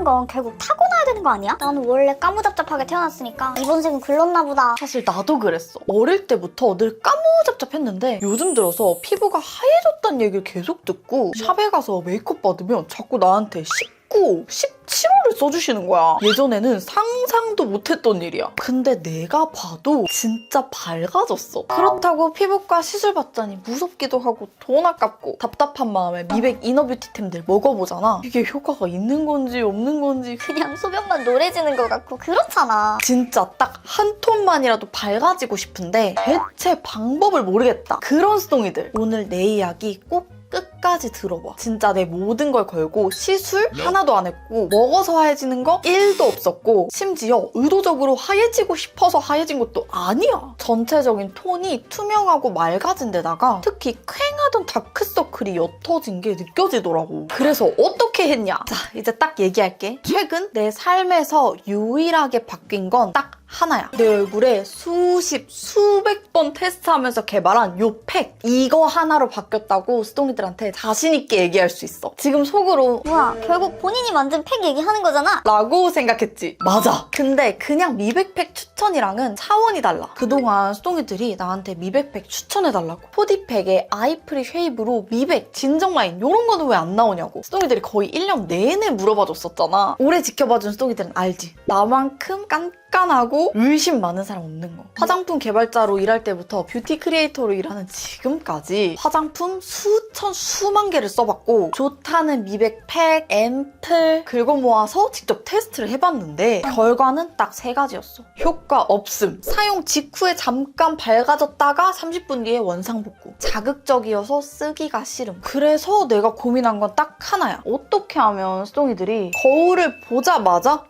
건 결국 타고나야 되는 거 아니야? 나는 원래 까무잡잡하게 태어났으니까 이번 생은 글렀나 보다. 사실 나도 그랬어. 어릴 때부터 늘 까무잡잡했는데 요즘 들어서 피부가 하얘졌다는 얘기를 계속 듣고 샵에 가서 메이크업 받으면 자꾸 나한테 19, 17호를 써주시는 거야. 예전에는 상상도 못했던 일이야. 근데 내가 봐도 진짜 밝아졌어. 그렇다고 피부과 시술 받자니 무섭기도 하고 돈 아깝고 답답한 마음에 미백 이너뷰티템들 먹어보잖아. 이게 효과가 있는 건지 없는 건지 그냥 소변만 노래지는 것 같고 그렇잖아. 진짜 딱 한 톤만이라도 밝아지고 싶은데 대체 방법을 모르겠다. 그런 수동이들. 오늘 내 이야기 꼭 끝까지 들어봐. 진짜 내 모든 걸 걸고 시술 하나도 안 했고 먹어서 하얘지는 거 1도 없었고 심지어 의도적으로 하얘지고 싶어서 하얘진 것도 아니야. 전체적인 톤이 투명하고 맑아진 데다가 특히 퀭하던 다크서클이 옅어진 게 느껴지더라고. 그래서 어떻게 했냐? 자, 이제 딱 얘기할게. 최근 내 삶에서 유일하게 바뀐 건 딱 하나야. 내 얼굴에 수백 번 테스트하면서 개발한 요 팩. 이거 하나로 바뀌었다고 수동이들한테 자신있게 얘기할 수 있어. 지금 속으로 뭐야, 결국 본인이 만든 팩 얘기하는 거잖아. 라고 생각했지. 맞아. 근데 그냥 미백팩 추천이랑은 차원이 달라. 그동안 수동이들이 나한테 미백팩 추천해달라고. 포디팩에 아이프리 쉐입으로 미백, 진정 라인 이런 거는 왜 안 나오냐고. 수동이들이 거의 1년 내내 물어봐줬었잖아. 오래 지켜봐준 수동이들은 알지. 나만큼 깐깐하고 의심 많은 사람 없는 거. 화장품 개발자로 일할 때부터 뷰티 크리에이터로 일하는 지금까지 화장품 수만 개를 써봤고 좋다는 미백팩, 앰플 긁어 모아서 직접 테스트를 해봤는데 결과는 딱 3가지였어. 효과 없음. 사용 직후에 잠깐 밝아졌다가 30분 뒤에 원상복구. 자극적이어서 쓰기가 싫음. 그래서 내가 고민한 건 딱 하나야. 어떻게 하면 수동이들이 거울을 보자마자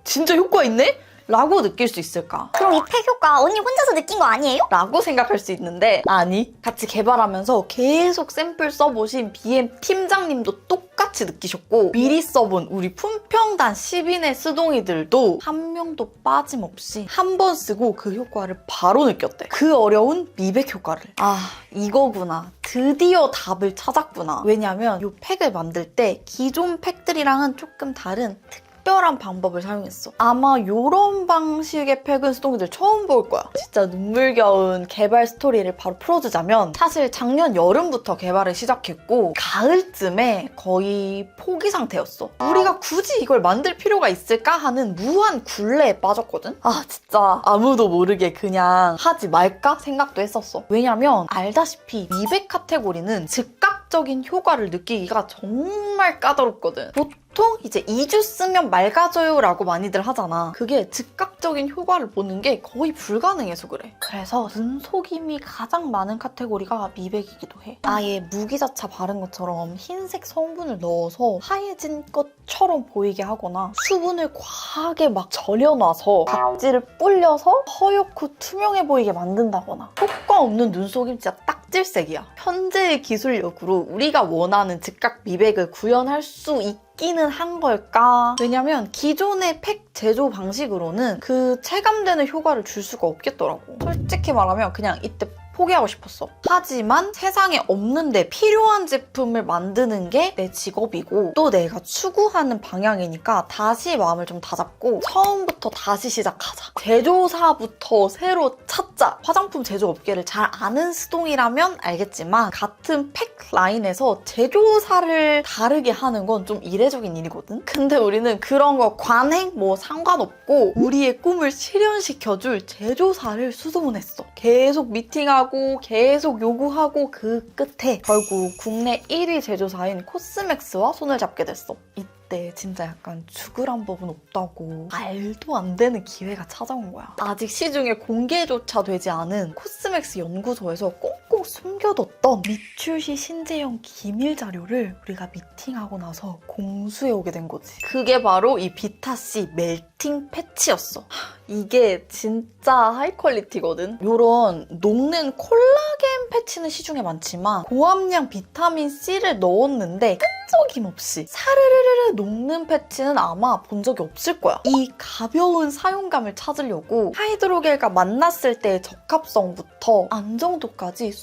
진짜 효과 있네? 라고 느낄 수 있을까? 그럼 이 팩 효과 언니 혼자서 느낀 거 아니에요? 라고 생각할 수 있는데 아니, 같이 개발하면서 계속 샘플 써보신 BM 팀장님도 똑같이 느끼셨고 미리 써본 우리 품평단 10인의 수동이들도 한 명도 빠짐없이 한 번 쓰고 그 효과를 바로 느꼈대. 그 어려운 미백 효과를. 아, 이거구나. 드디어 답을 찾았구나. 왜냐면 이 팩을 만들 때 기존 팩들이랑은 조금 다른 특별한 방법을 사용했어. 아마 이런 방식의 팩은 수동이들 처음 볼 거야. 진짜 눈물겨운 개발 스토리를 바로 풀어주자면 사실 작년 여름부터 개발을 시작했고 가을쯤에 거의 포기 상태였어. 우리가 굳이 이걸 만들 필요가 있을까 하는 무한 굴레에 빠졌거든? 아, 진짜 아무도 모르게 그냥 하지 말까 생각도 했었어. 왜냐면 알다시피 미백 카테고리는 즉각적인 효과를 느끼기가 정말 까다롭거든. 보통 이제 2주 쓰면 맑아져요 라고 많이들 하잖아. 그게 즉각적인 효과를 보는 게 거의 불가능해서 그래. 그래서 눈속임이 가장 많은 카테고리가 미백이기도 해. 아예 무기자차 바른 것처럼 흰색 성분을 넣어서 하얘진 것처럼 보이게 하거나 수분을 과하게 막 절여놔서 각질을 불려서 허옇고 투명해 보이게 만든다거나 효과 없는 눈속임 진짜 딱질색이야. 현재의 기술력으로 우리가 원하는 즉각 미백을 구현할 수 있기는 한 걸까? 왜냐면 기존의 팩 제조 방식으로는 그 체감되는 효과를 줄 수가 없겠더라고. 솔직히 말하면 그냥 이때 포기하고 싶었어. 하지만 세상에 없는데 필요한 제품을 만드는 게 내 직업이고 또 내가 추구하는 방향이니까 다시 마음을 좀 다잡고 처음부터 다시 시작하자. 제조사부터 새로 찾자. 화장품 제조업계를 잘 아는 수동이라면 알겠지만 같은 팩 라인에서 제조사를 다르게 하는 건 좀 이례적인 일이거든? 근데 우리는 그런 거 관행 뭐 상관없고 우리의 꿈을 실현시켜줄 제조사를 수소문했어. 계속 미팅하고 계속 요구하고 그 끝에 결국 국내 1위 제조사인 코스맥스와 손을 잡게 됐어. 이때 진짜 약간 죽으란 법은 없다고 말도 안 되는 기회가 찾아온 거야. 아직 시중에 공개조차 되지 않은 코스맥스 연구소에서 꽁꽁 숨겨뒀던 미출시 신제형 기밀 자료를 우리가 미팅하고 나서 공수해 오게 된 거지. 그게 바로 이 비타C 멜팅 패치였어. 이게 진짜 하이 퀄리티거든. 요런 녹는 콜라겐 패치는 시중에 많지만 고함량 비타민C를 넣었는데 끈적임 없이 사르르르 녹는 패치는 아마 본 적이 없을 거야. 이 가벼운 사용감을 찾으려고 하이드로겔과 만났을 때의 적합성부터 안정도까지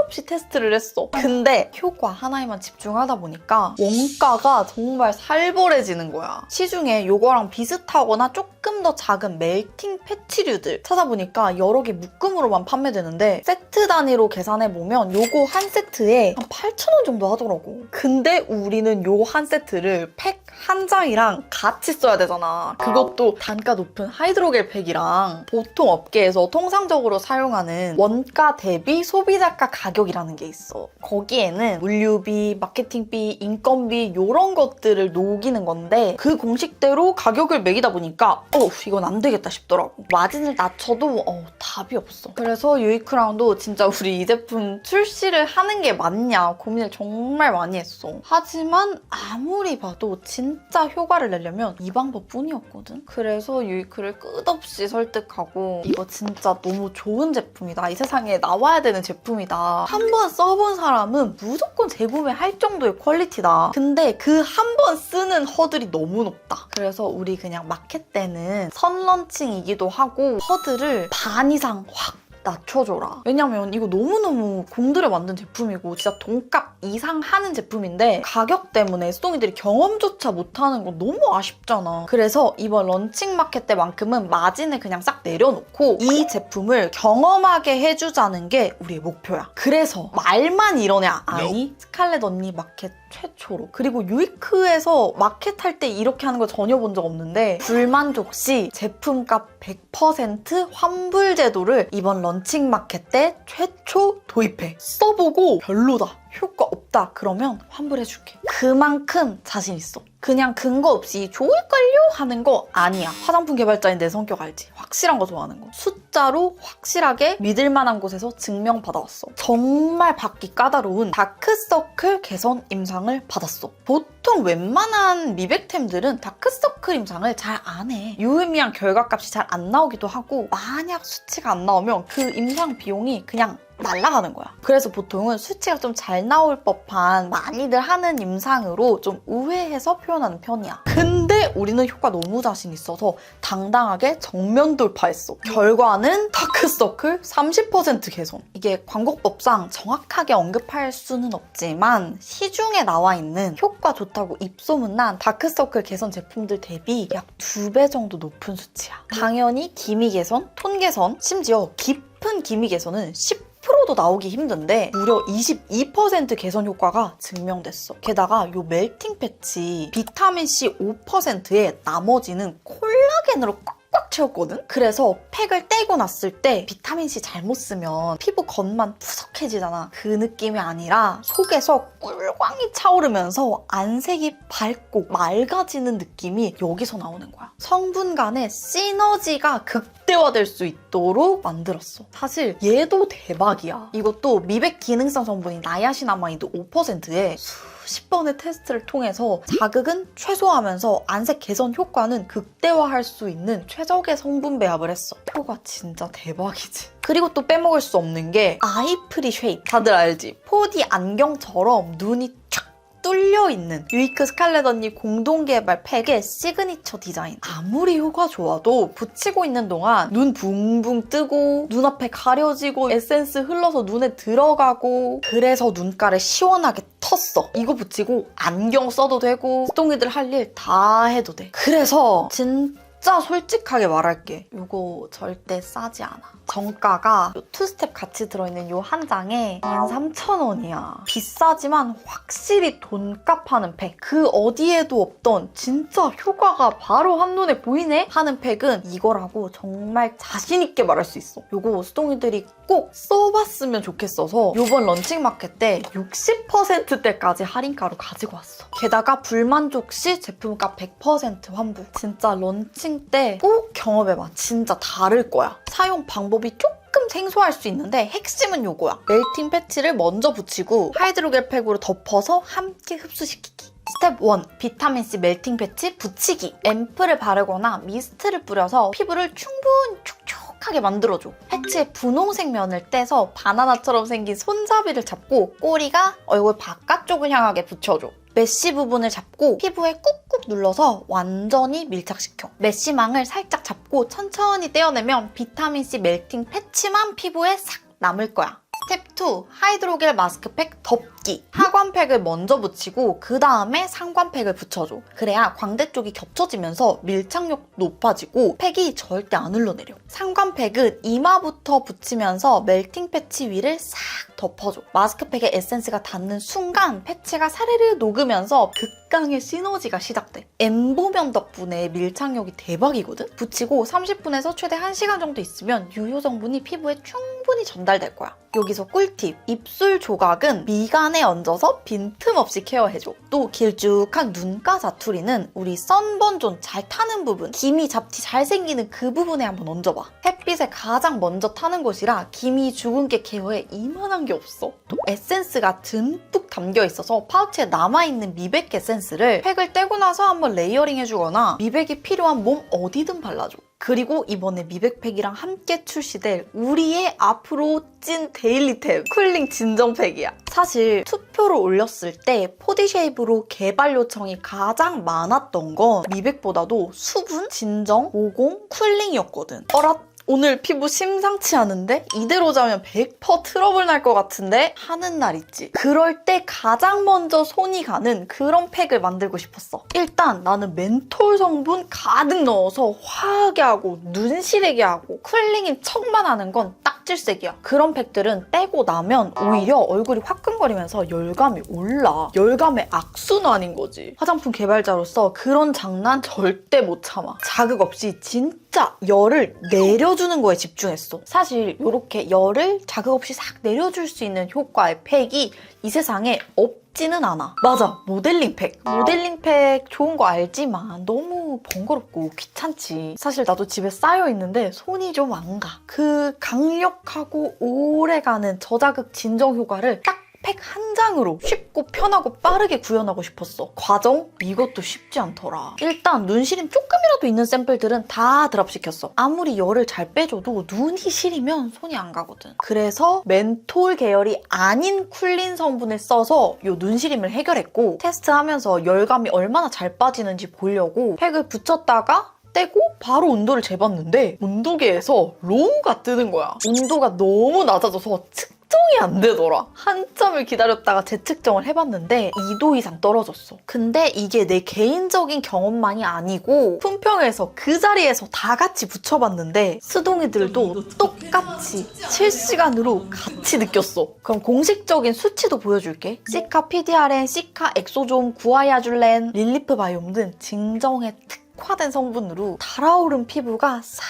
수없이 테스트를 했어. 근데 효과 하나에만 집중하다 보니까 원가가 정말 살벌해지는 거야. 시중에 요거랑 비슷하거나 조금 더 작은 멜팅 패치류들 찾아보니까 여러 개 묶음으로만 판매되는데 세트 단위로 계산해보면 요거 한 세트에 한 8,000원 정도 하더라고. 근데 우리는 요 한 세트를 팩 한 장이랑 같이 써야 되잖아. 그것도 단가 높은 하이드로겔 팩이랑 보통 업계에서 통상적으로 사용하는 원가 대비 소비자가 가격이라는 게 있어. 거기에는 물류비, 마케팅비, 인건비 이런 것들을 녹이는 건데 그 공식대로 가격을 매기다 보니까 이건 안 되겠다 싶더라고. 마진을 낮춰도 답이 없어. 그래서 유이크라운도 진짜 우리 이 제품 출시를 하는 게 맞냐 고민을 정말 많이 했어. 하지만 아무리 봐도 진짜 효과를 내려면 이 방법뿐이었거든. 그래서 유이크를 끝없이 설득하고 이거 진짜 너무 좋은 제품이다. 이 세상에 나와야 되는 제품이다. 한 번 써본 사람은 무조건 재구매할 정도의 퀄리티다. 근데 그 한 번 쓰는 허들이 너무 높다. 그래서 우리 그냥 마켓 때는 선런칭이기도 하고 허들을 반 이상 확 낮춰줘라. 왜냐면 이거 너무너무 공들여 만든 제품이고 진짜 돈값 이상 하는 제품인데 가격 때문에 수동이들이 경험조차 못하는 건 너무 아쉽잖아. 그래서 이번 런칭 마켓 때만큼은 마진을 그냥 싹 내려놓고 이 제품을 경험하게 해주자는 게 우리의 목표야. 그래서 말만 이러냐? 아니, 스칼렛 언니 마켓 최초로. 그리고 유이크에서 마켓 할 때 이렇게 하는 거 전혀 본 적 없는데 불만족 시 제품값 100% 환불 제도를 이번 런칭 마켓 때 최초 도입해. 써보고 별로다, 효과 없다 그러면 환불해줄게. 그만큼 자신 있어. 그냥 근거 없이 좋을걸요? 하는 거 아니야. 화장품 개발자인 내 성격 알지? 확실한 거 좋아하는 거. 숫자로 확실하게 믿을 만한 곳에서 증명받아왔어. 정말 받기 까다로운 다크서클 개선 임상을 받았어. 보통 웬만한 미백템들은 다크서클 임상을 잘 안 해. 유의미한 결과값이 잘 안 나오기도 하고 만약 수치가 안 나오면 그 임상 비용이 그냥 날아가는 거야. 그래서 보통은 수치가 좀 잘 나올 법한 많이들 하는 임상으로 좀 우회해서 표현하는 편이야. 근데 우리는 효과 너무 자신 있어서 당당하게 정면 돌파했어. 결과는 다크서클 30% 개선. 이게 광고법상 정확하게 언급할 수는 없지만 시중에 나와 있는 효과 좋다고 입소문난 다크서클 개선 제품들 대비 약 2배 정도 높은 수치야. 당연히 기미 개선, 톤 개선, 심지어 깊은 기미 개선은 10%도 나오기 힘든데 무려 22% 개선 효과가 증명됐어. 게다가 요 멜팅 패치 비타민C 5%에 나머지는 콜라겐으로 꽉꽉 채웠거든? 그래서 팩을 떼고 났을 때 비타민C 잘못 쓰면 피부 겉만 푸석해지잖아. 그 느낌이 아니라 속에서 꿀광이 차오르면서 안색이 밝고 맑아지는 느낌이 여기서 나오는 거야. 성분 간의 시너지가 극대화될 수 있도록 만들었어. 사실 얘도 대박이야. 이것도 미백 기능성 성분인 나야시나마이드 5%에 수십 번의 테스트를 통해서 자극은 최소화하면서 안색 개선 효과는 극대화할 수 있는 최적의 성분 배합을 했어. 효과 진짜 대박이지. 그리고 또 빼먹을 수 없는 게 아이프리 쉐입. 다들 알지? 4D 안경처럼 눈이 촥 뚫려있는 유이크 스칼렛 언니 공동개발 팩의 시그니처 디자인. 아무리 효과 좋아도 붙이고 있는 동안 눈 붕붕 뜨고 눈앞에 가려지고 에센스 흘러서 눈에 들어가고 그래서 눈가를 시원하게 텄어. 이거 붙이고 안경 써도 되고 수동이들 할 일 다 해도 돼. 그래서 진짜 솔직하게 말할게. 이거 절대 싸지 않아. 정가가 요 투스텝 같이 들어있는 요 한 장에 13,000원이야. 비싸지만 확실히 돈값 하는 팩. 그 어디에도 없던 진짜 효과가 바로 한눈에 보이네? 하는 팩은 이거라고 정말 자신있게 말할 수 있어. 요거 수동이들이 꼭 써봤으면 좋겠어서 요번 런칭 마켓 때 60%대까지 할인가로 가지고 왔어. 게다가 불만족 시 제품값 100% 환불. 진짜 런칭 때 꼭 경험해봐. 진짜 다를 거야. 사용 방법이 조금 생소할 수 있는데 핵심은 요거야. 멜팅 패치를 먼저 붙이고 하이드로겔 팩으로 덮어서 함께 흡수시키기. 스텝 1. 비타민C 멜팅 패치 붙이기. 앰플을 바르거나 미스트를 뿌려서 피부를 충분히 촉촉하게 만들어줘. 패치의 분홍색 면을 떼서 바나나처럼 생긴 손잡이를 잡고 꼬리가 얼굴 바깥쪽을 향하게 붙여줘. 메쉬 부분을 잡고 피부에 꾹꾹 눌러서 완전히 밀착시켜. 메쉬망을 살짝 잡고 천천히 떼어내면 비타민C 멜팅 패치만 피부에 싹 남을 거야. 스텝 2. 하이드로겔 마스크팩 덮기. 하관팩을 먼저 붙이고 그 다음에 상관팩을 붙여줘. 그래야 광대 쪽이 겹쳐지면서 밀착력 높아지고 팩이 절대 안 흘러내려. 상관팩은 이마부터 붙이면서 멜팅 패치 위를 싹 덮어줘. 마스크팩에 에센스가 닿는 순간 패치가 사르르 녹으면서 극강의 시너지가 시작돼. 엠보면 덕분에 밀착력이 대박이거든? 붙이고 30분에서 최대 1시간 정도 있으면 유효 성분이 피부에 충분히 전달될 거야. 여기서 꿀팁! 입술 조각은 미간에 얹어서 빈틈없이 케어해줘. 또 길쭉한 눈가 자투리는 우리 선번존 잘 타는 부분, 기미 잡티 잘 생기는 그 부분에 한번 얹어봐. 햇빛에 가장 먼저 타는 곳이라 기미 주근깨 케어에 이만한 게 없어. 또 에센스가 듬뿍 담겨있어서 파우치에 남아있는 미백 에센스를 팩을 떼고 나서 한번 레이어링 해주거나 미백이 필요한 몸 어디든 발라줘. 그리고 이번에 미백팩이랑 함께 출시될 우리의 앞으로 찐 데일리템 쿨링 진정팩이야. 사실 투표를 올렸을 때 포디쉐이브로 개발 요청이 가장 많았던 건 미백보다도 수분, 진정, 모공, 쿨링이었거든. 어라? 오늘 피부 심상치 않은데? 이대로 자면 100% 트러블 날 것 같은데? 하는 날 있지. 그럴 때 가장 먼저 손이 가는 그런 팩을 만들고 싶었어. 일단 나는 멘톨 성분 가득 넣어서 화하게 하고 눈 시리게 하고 쿨링이 척만 하는 건 딱질색이야. 그런 팩들은 떼고 나면 오히려 얼굴이 화끈거리면서 열감이 올라. 열감의 악순환인 거지. 화장품 개발자로서 그런 장난 절대 못 참아. 자극 없이 진짜 열을 내려주는 거에 집중했어. 사실 이렇게 열을 자극 없이 싹 내려줄 수 있는 효과의 팩이 이 세상에 없지는 않아. 맞아, 모델링 팩. 모델링 팩 좋은 거 알지만 너무 번거롭고 귀찮지. 사실 나도 집에 쌓여있는데 손이 좀 안 가. 그 강력하고 오래가는 저자극 진정 효과를 딱 팩 한 장으로 쉽고 편하고 빠르게 구현하고 싶었어. 과정? 이것도 쉽지 않더라. 일단 눈 시림 조금이라도 있는 샘플들은 다 드랍시켰어. 아무리 열을 잘 빼줘도 눈이 시리면 손이 안 가거든. 그래서 멘톨 계열이 아닌 쿨린 성분을 써서 이 눈 시림을 해결했고 테스트하면서 열감이 얼마나 잘 빠지는지 보려고 팩을 붙였다가 떼고 바로 온도를 재봤는데 온도계에서 로우가 뜨는 거야. 온도가 너무 낮아져서 측정이 안 되더라. 한참을 기다렸다가 재측정을 해봤는데 2도 이상 떨어졌어. 근데 이게 내 개인적인 경험만이 아니고 품평에서 그 자리에서 다 같이 붙여봤는데 수동이들도 똑같이 실시간으로 같이 느꼈어. 그럼 공식적인 수치도 보여줄게. 시카 PDRN, 시카 엑소존, 구아야줄렌, 릴리프 바이옴 등 진정에 특화된 성분으로 달아오른 피부가 싹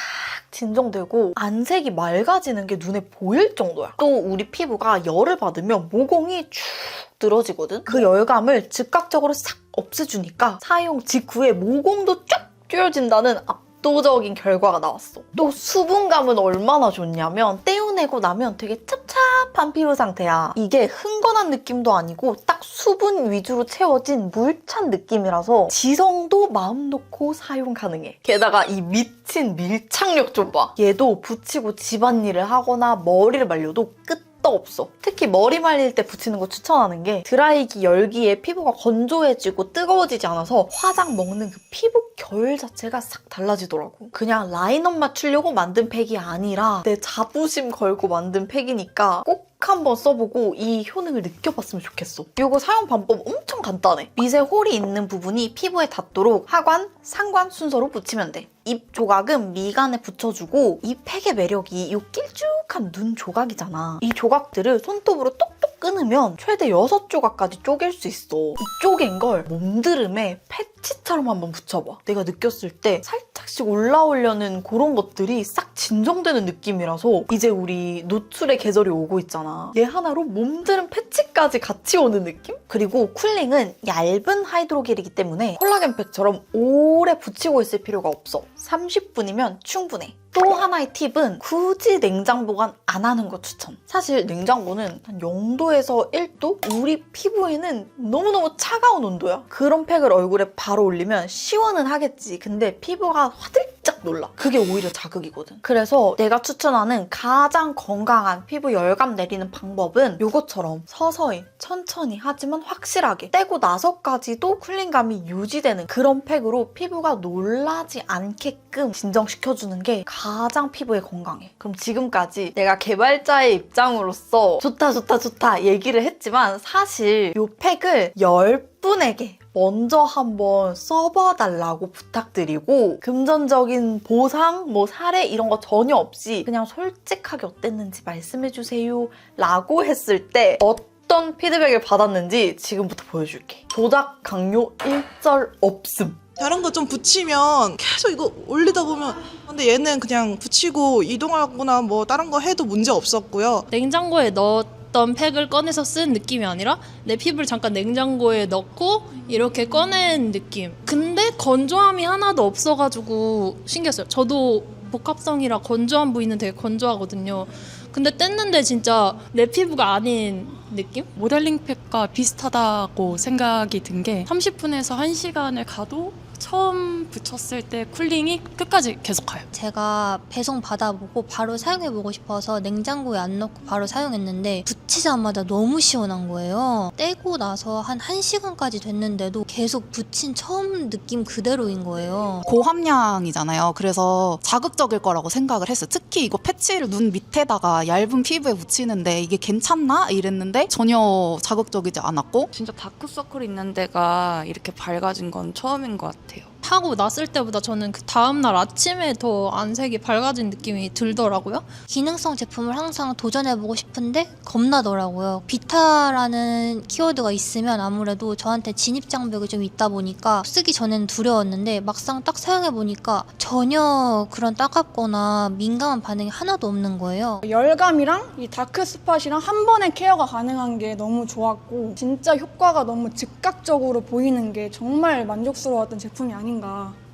진정되고 안색이 맑아지는 게 눈에 보일 정도야. 또 우리 피부가 열을 받으면 모공이 쭉 늘어지거든? 그 열감을 즉각적으로 싹 없애주니까 사용 직후에 모공도 쫙 줄여진다는 압도적인 결과가 나왔어. 또 수분감은 얼마나 좋냐면 떼어내고 나면 되게 찹찹한 피부 상태야. 이게 흥건한 느낌도 아니고 딱 수분 위주로 채워진 물찬 느낌이라서 지성도 마음 놓고 사용 가능해. 게다가 이 미친 밀착력 좀 봐. 얘도 붙이고 집안일을 하거나 머리를 말려도 끝 없어. 특히 머리 말릴 때 붙이는 거 추천하는 게 드라이기 열기에 피부가 건조해지고 뜨거워지지 않아서 화장 먹는 그 피부 결 자체가 싹 달라지더라고. 그냥 라인업 맞추려고 만든 팩이 아니라 내 자부심 걸고 만든 팩이니까 꼭 한번 써보고 이 효능을 느껴봤으면 좋겠어. 이거 사용 방법 엄청 간단해. 밑에 홀이 있는 부분이 피부에 닿도록 하관, 상관 순서로 붙이면 돼. 입 조각은 미간에 붙여주고 이 팩의 매력이 이 길쭉한 눈 조각이잖아. 이 조각들을 손톱으로 똑똑 끊으면 최대 6조각까지 쪼갤 수 있어. 이 쪼갠 걸 몸드름에 패치처럼 한번 붙여봐. 내가 느꼈을 때 살짝씩 올라오려는 그런 것들이 싹 진정되는 느낌이라서 이제 우리 노출의 계절이 오고 있잖아. 얘 하나로 몸드름 패치까지 같이 오는 느낌? 그리고 쿨링은 얇은 하이드로겔이기 때문에 콜라겐 팩처럼 오래 붙이고 있을 필요가 없어. 30분이면 충분해. 또 하나의 팁은 굳이 냉장 보관 안 하는 거 추천. 사실 냉장고는 한 0도에서 1도? 우리 피부에는 너무너무 차가운 온도야. 그런 팩을 얼굴에 바로 올리면 시원은 하겠지. 근데 피부가 깜짝 놀라. 그게 오히려 자극이거든. 그래서 내가 추천하는 가장 건강한 피부 열감 내리는 방법은 이것처럼 서서히 천천히 하지만 확실하게 떼고 나서까지도 쿨링감이 유지되는 그런 팩으로 피부가 놀라지 않게끔 진정시켜주는 게 가장 피부에 건강해. 그럼 지금까지 내가 개발자의 입장으로서 좋다 얘기를 했지만 사실 이 팩을 10분에게 먼저 한번 써봐달라고 부탁드리고 금전적인 보상, 사례 이런 거 전혀 없이 그냥 솔직하게 어땠는지 말씀해주세요 라고 했을 때 어떤 피드백을 받았는지 지금부터 보여줄게. 조작 강요 일절 없음. 다른 거 좀 붙이면 계속 이거 올리다 보면 근데 얘는 그냥 붙이고 이동하거나 뭐 다른 거 해도 문제 없었고요. 냉장고에 넣었던 팩을 꺼내서 쓴 느낌이 아니라 내 피부를 잠깐 냉장고에 넣고 이렇게 꺼낸 느낌. 근데 건조함이 하나도 없어가지고 신기했어요. 저도 복합성이라 건조한 부위는 되게 건조하거든요. 근데 뗐는데 진짜 내 피부가 아닌 느낌? 모델링 팩과 비슷하다고 생각이 든 게 30분에서 1시간을 가도 처음 붙였을 때 쿨링이 끝까지 계속 가요. 제가 배송 받아보고 바로 사용해보고 싶어서 냉장고에 안 넣고 바로 사용했는데 붙이자마자 너무 시원한 거예요. 떼고 나서 한 1시간까지 됐는데도 계속 붙인 처음 느낌 그대로인 거예요. 고함량이잖아요. 그래서 자극적일 거라고 생각을 했어요. 특히 이거 패치를 눈 밑에다가 얇은 피부에 붙이는데 이게 괜찮나? 이랬는데 전혀 자극적이지 않았고 진짜 다크서클 있는 데가 이렇게 밝아진 건 처음인 것 같아요. 하고 났을 때보다 저는 그 다음날 아침에 더 안색이 밝아진 느낌이 들더라고요. 기능성 제품을 항상 도전해보고 싶은데 겁나더라고요. 비타라는 키워드가 있으면 아무래도 저한테 진입장벽이 좀 있다 보니까 쓰기 전에는 두려웠는데 막상 딱 사용해보니까 전혀 그런 따갑거나 민감한 반응이 하나도 없는 거예요. 열감이랑 이 다크 스팟이랑 한 번에 케어가 가능한 게 너무 좋았고 진짜 효과가 너무 즉각적으로 보이는 게 정말 만족스러웠던 제품이 아닌가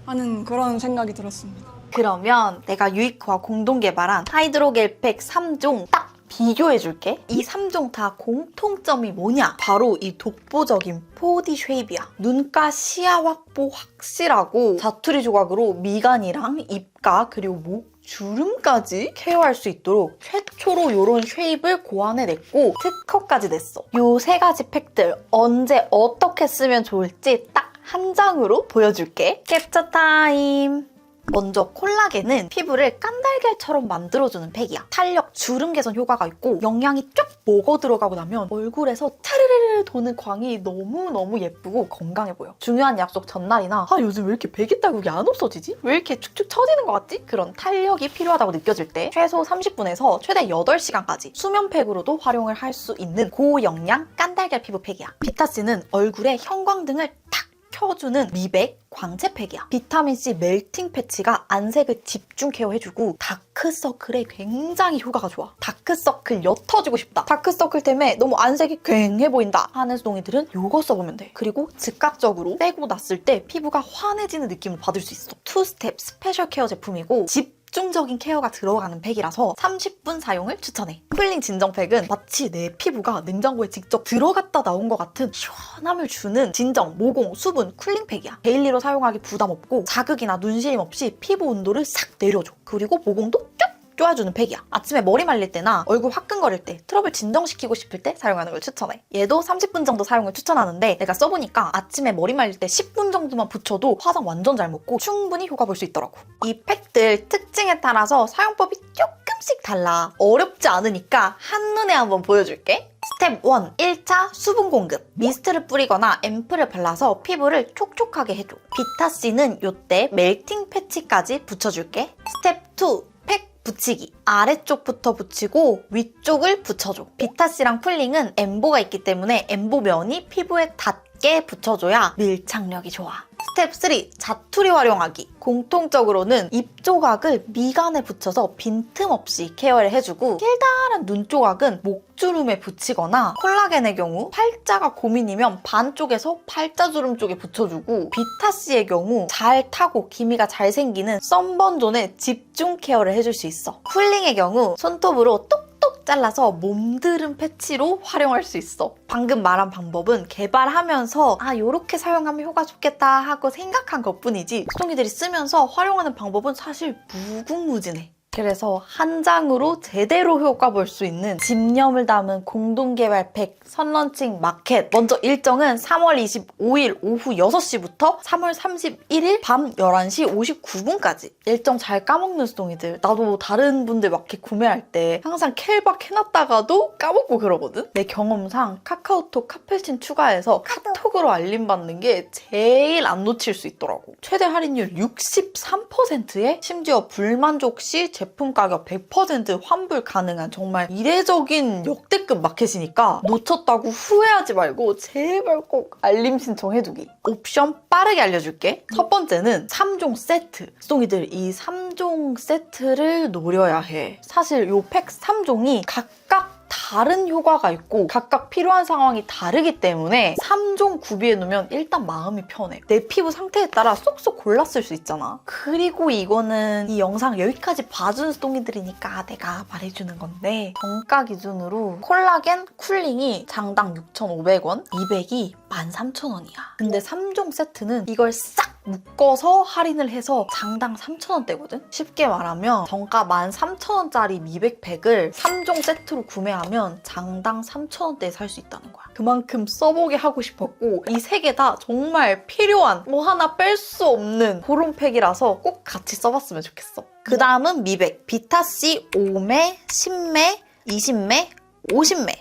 하는 그런 생각이 들었습니다. 그러면 내가 유이크와 공동 개발한 하이드로겔 팩 3종 딱 비교해줄게. 이 3종 다 공통점이 뭐냐? 바로 이 독보적인 4D 쉐입이야. 눈가 시야 확보 확실하고 자투리 조각으로 미간이랑 입가 그리고 목 주름까지 케어할 수 있도록 최초로 이런 쉐입을 고안해냈고 특허까지 냈어. 요 세 가지 팩들 언제 어떻게 쓰면 좋을지 딱 한 장으로 보여줄게. 캡처 타임! 먼저 콜라겐은 피부를 깐달걀처럼 만들어주는 팩이야. 탄력, 주름 개선 효과가 있고 영양이 쫙 먹어 들어가고 나면 얼굴에서 차르르르 도는 광이 너무너무 예쁘고 건강해 보여. 중요한 약속 전날이나 요즘 왜 이렇게 베개 딸국이 안 없어지지? 왜 이렇게 축축 처지는 것 같지? 그런 탄력이 필요하다고 느껴질 때 최소 30분에서 최대 8시간까지 수면팩으로도 활용을 할 수 있는 고영양 깐달걀 피부 팩이야. 비타C는 얼굴에 형광등을 탁 켜주는 미백 광채팩이야. 비타민C 멜팅 패치가 안색을 집중 케어해주고 다크서클에 굉장히 효과가 좋아. 다크서클 옅어지고 싶다. 다크서클 때문에 너무 안색이 괭해 보인다 하는 수동이들은 이거 써보면 돼. 그리고 즉각적으로 떼고 났을 때 피부가 환해지는 느낌을 받을 수 있어. 투스텝 스페셜 케어 제품이고 집중적인 케어가 들어가는 팩이라서 30분 사용을 추천해. 쿨링 진정팩은 마치 내 피부가 냉장고에 직접 들어갔다 나온 것 같은 시원함을 주는 진정, 모공, 수분 쿨링 팩이야. 데일리로 사용하기 부담 없고 자극이나 눈시림 없이 피부 온도를 싹 내려줘. 그리고 모공도 쭉 쪼아주는 팩이야. 아침에 머리 말릴 때나 얼굴 화끈거릴 때 트러블 진정시키고 싶을 때 사용하는 걸 추천해. 얘도 30분 정도 사용을 추천하는데 내가 써보니까 아침에 머리 말릴 때 10분 정도만 붙여도 화장 완전 잘 먹고 충분히 효과 볼 수 있더라고. 이 팩들 특징에 따라서 사용법이 조금씩 달라. 어렵지 않으니까 한눈에 한번 보여줄게. 스텝 1. 1차 수분 공급. 미스트를 뿌리거나 앰플을 발라서 피부를 촉촉하게 해줘. 비타C는 이때 멜팅 패치까지 붙여줄게. 스텝 2. 팩 붙이기. 아래쪽부터 붙이고 위쪽을 붙여줘. 비타C랑 쿨링은 엠보가 있기 때문에 엠보 면이 피부에 닿게 붙여줘야 밀착력이 좋아. 스텝 3. 자투리 활용하기. 공통적으로는 입 조각을 미간에 붙여서 빈틈없이 케어를 해주고 길다란 눈 조각은 목주름에 붙이거나 콜라겐의 경우 팔자가 고민이면 반쪽에서 팔자주름 쪽에 붙여주고 비타C의 경우 잘 타고 기미가 잘 생기는 썬번존에 집중 케어를 해줄 수 있어. 쿨링의 경우 손톱으로 똑똑 쭉 잘라서 몸드름 패치로 활용할 수 있어. 방금 말한 방법은 개발하면서 요렇게 사용하면 효과 좋겠다 하고 생각한 것뿐이지 수동이들이 쓰면서 활용하는 방법은 사실 무궁무진해. 그래서 한 장으로 제대로 효과 볼 수 있는 집념을 담은 공동개발 팩 선런칭 마켓. 먼저 일정은 3월 25일 오후 6시부터 3월 31일 밤 11시 59분까지. 일정 잘 까먹는 수동이들. 나도 다른 분들 마켓 구매할 때 항상 캘박 해놨다가도 까먹고 그러거든? 내 경험상 카카오톡 카페친 추가해서 카톡으로 알림받는 게 제일 안 놓칠 수 있더라고. 최대 할인율 63%에 심지어 불만족 시 제품 가격 100% 환불 가능한 정말 이례적인 역대급 마켓이니까 놓쳤다고 후회하지 말고 제발 꼭 알림 신청해두기. 옵션 빠르게 알려줄게. 첫 번째는 3종 세트. 수동이들 이 3종 세트를 노려야 해. 사실 요 팩 3종이 각각 다른 효과가 있고 각각 필요한 상황이 다르기 때문에 3종 구비해 놓으면 일단 마음이 편해. 내 피부 상태에 따라 쏙쏙 골랐을 수 있잖아. 그리고 이거는 이 영상 여기까지 봐준 수동이들이니까 내가 말해주는 건데 정가 기준으로 콜라겐 쿨링이 장당 6,500원, 200이 13,000원이야. 근데 3종 세트는 이걸 싹 묶어서 할인을 해서 장당 3,000원대거든? 쉽게 말하면 정가 13,000원짜리 미백팩을 3종 세트로 구매하면 장당 3,000원대에 살 수 있다는 거야. 그만큼 써보게 하고 싶었고 이 세 개 다 정말 필요한 뭐 하나 뺄 수 없는 그런 팩이라서 꼭 같이 써봤으면 좋겠어. 그 다음은 미백 비타C 5매, 10매, 20매, 50매.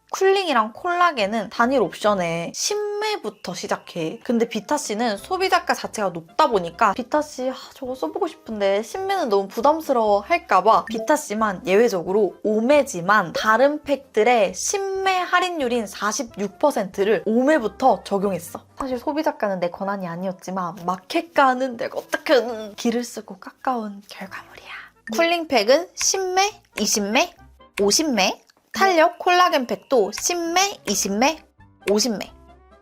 쿨링이랑 콜라겐은 단일 옵션에 10매부터 시작해. 근데 비타C는 소비자가 자체가 높다 보니까 비타C 저거 써보고 싶은데 10매는 너무 부담스러워 할까봐 비타C만 예외적으로 5매지만 다른 팩들의 10매 할인율인 46%를 5매부터 적용했어. 사실 소비자가는 내 권한이 아니었지만 마켓가는 내가 어떻게든 기를 쓰고 깎아온 결과물이야. 쿨링팩은 10매, 20매, 50매, 탄력 콜라겐 팩도 10매, 20매, 50매.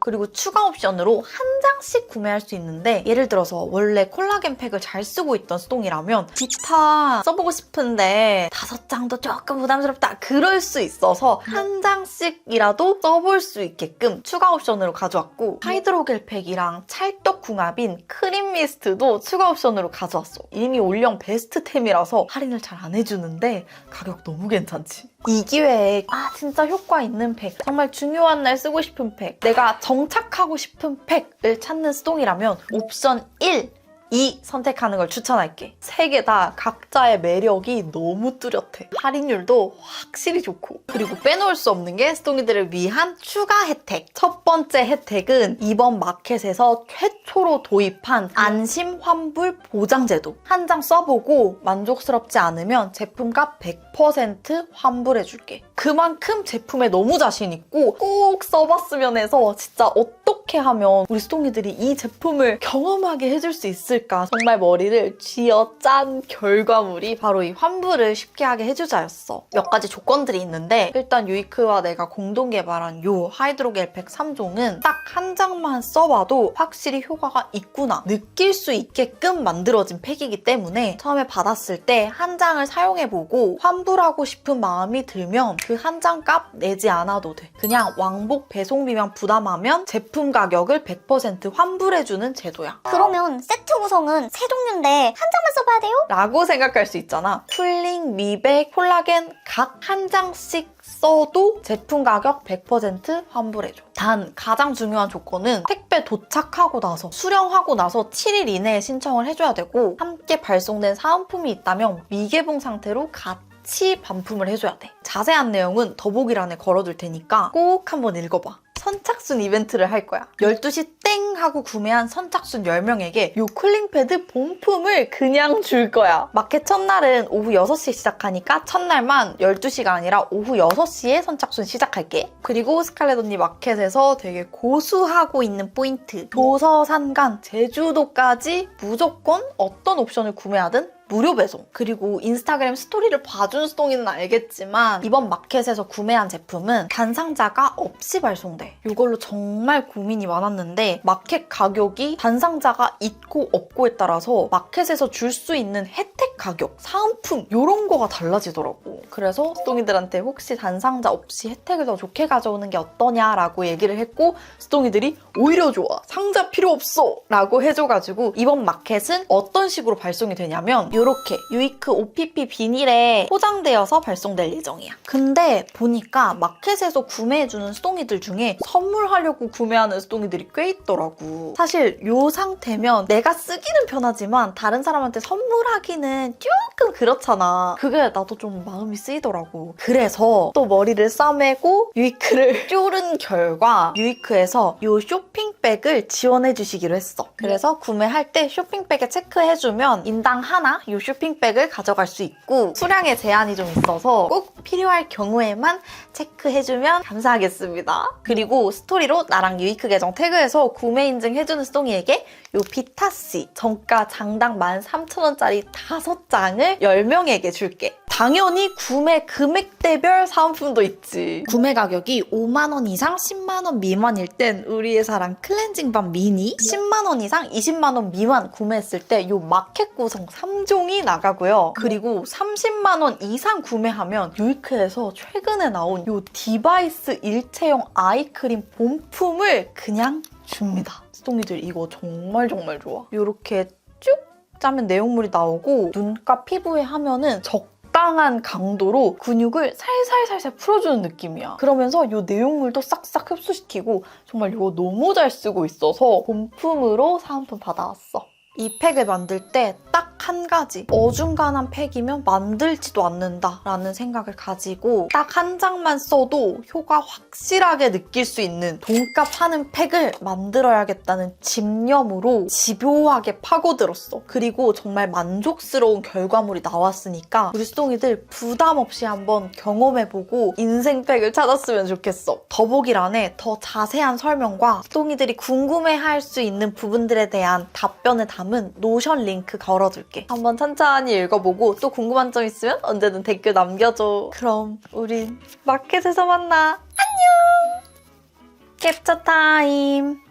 그리고 추가 옵션으로 한 장씩 구매할 수 있는데 예를 들어서 원래 콜라겐 팩을 잘 쓰고 있던 수동이라면 비타 써보고 싶은데 5장도 조금 부담스럽다 그럴 수 있어서 한 장씩이라도 써볼 수 있게끔 추가 옵션으로 가져왔고 하이드로겔 팩이랑 찰떡궁합인 크림 미스트도 추가 옵션으로 가져왔어. 이미 올영 베스트템이라서 할인을 잘 안 해주는데 가격 너무 괜찮지? 이 기회에 진짜 효과 있는 팩, 정말 중요한 날 쓰고 싶은 팩, 내가 정착하고 싶은 팩을 찾는 수동이라면 옵션 1, 2 선택하는 걸 추천할게. 세 개 다 각자의 매력이 너무 뚜렷해. 할인율도 확실히 좋고. 그리고 빼놓을 수 없는 게 수동이들을 위한 추가 혜택. 첫 번째 혜택은 이번 마켓에서 최초로 도입한 안심 환불 보장제도. 한 장 써보고 만족스럽지 않으면 제품값 100% 환불해줄게. 그만큼 제품에 너무 자신 있고 꼭 써봤으면 해서 진짜 어떻게 하면 우리 수동이들이 이 제품을 경험하게 해줄 수 있을까 정말 머리를 쥐어짠 결과물이 바로 이 환불을 쉽게 하게 해주자였어. 몇 가지 조건들이 있는데 일단 유이크와 내가 공동 개발한 요 하이드로겔 팩 3종은 딱 한 장만 써봐도 확실히 효과가 있구나 느낄 수 있게끔 만들어진 팩이기 때문에 처음에 받았을 때 한 장을 사용해보고 환불하고 싶은 마음이 들면 그 한 장 값 내지 않아도 돼. 그냥 왕복 배송비만 부담하면 제품 가격을 100% 환불해주는 제도야. 그러면 세트 구성은 세 종류인데 한 장만 써봐야 돼요? 라고 생각할 수 있잖아. 쿨링, 미백, 콜라겐 각 한 장씩 써도 제품 가격 100% 환불해줘. 단 가장 중요한 조건은 택배 도착하고 나서 수령하고 나서 7일 이내에 신청을 해줘야 되고 함께 발송된 사은품이 있다면 미개봉 상태로 같이 반품을 해줘야 돼. 자세한 내용은 더보기란에 걸어둘 테니까 꼭 한번 읽어봐. 선착순 이벤트를 할 거야. 12시 땡 하고 구매한 선착순 10명에게 요 쿨링 패드 본품을 그냥 줄 거야. 마켓 첫날은 오후 6시에 시작하니까 첫날만 12시가 아니라 오후 6시에 선착순 시작할게. 그리고 스칼렛 언니 마켓에서 되게 고수하고 있는 포인트. 도서산간, 제주도까지 무조건 어떤 옵션을 구매하든 무료 배송. 그리고 인스타그램 스토리를 봐준 수동이는 알겠지만 이번 마켓에서 구매한 제품은 단상자가 없이 발송돼. 이걸로 정말 고민이 많았는데 마켓 가격이 단상자가 있고 없고에 따라서 마켓에서 줄 수 있는 혜택 가격, 사은품 이런 거가 달라지더라고. 그래서 스동이들한테 혹시 단상자 없이 혜택을 더 좋게 가져오는 게 어떠냐라고 얘기를 했고 스동이들이 오히려 좋아, 상자 필요 없어 라고 해줘가지고 이번 마켓은 어떤 식으로 발송이 되냐면 이렇게 유이크 OPP 비닐에 포장되어서 발송될 예정이야. 근데 보니까 마켓에서 구매해주는 스동이들 중에 선물하려고 구매하는 스동이들이 꽤 있더라고. 사실 이 상태면 내가 쓰기는 편하지만 다른 사람한테 선물하기는 조금 그렇잖아. 그게 나도 좀 마음이 쓰이더라고. 그래서 또 머리를 싸매고 유이크를 쫄은 결과 유이크에서 이 쇼핑백을 지원해주시기로 했어. 그래서 구매할 때 쇼핑백에 체크해주면 인당 하나 이 쇼핑백을 가져갈 수 있고 수량에 제한이 좀 있어서 꼭 필요할 경우에만 체크해주면 감사하겠습니다. 그리고 스토리로 나랑 유이크 계정 태그해서 구매 인증해주는 스동이에게 요 비타씨 정가 장당 13,000원짜리 5장을 10명에게 줄게. 당연히 구매 금액대별 사은품도 있지. 구매 가격이 5만원 이상 10만원 미만일 땐 우리의 사랑 클렌징밤 미니, 10만원 이상 20만원 미만 구매했을 때 요 마켓 구성 3종이 나가고요. 그리고 30만원 이상 구매하면 유이크에서 최근에 나온 요 디바이스 일체형 아이크림 본품을 그냥 줍니다. 스동이들 이거 정말 좋아. 요렇게 쭉 짜면 내용물이 나오고 눈가 피부에 하면은 적당한 강도로 근육을 살살살살 풀어주는 느낌이야. 그러면서 이 내용물도 싹싹 흡수시키고 정말 이거 너무 잘 쓰고 있어서 본품으로 사은품 받아왔어. 이 팩을 만들 때 딱 한 가지 어중간한 팩이면 만들지도 않는다라는 생각을 가지고 딱 한 장만 써도 효과 확실하게 느낄 수 있는 돈값 하는 팩을 만들어야겠다는 집념으로 집요하게 파고들었어. 그리고 정말 만족스러운 결과물이 나왔으니까 우리 수동이들 부담 없이 한번 경험해보고 인생 팩을 찾았으면 좋겠어. 더보기란에 더 자세한 설명과 수동이들이 궁금해할 수 있는 부분들에 대한 답변을 담은 노션 링크 걸어둘게. 한번 천천히 읽어보고 또 궁금한 점 있으면 언제든 댓글 남겨줘. 그럼 우린 마켓에서 만나. 안녕! 캡처 타임!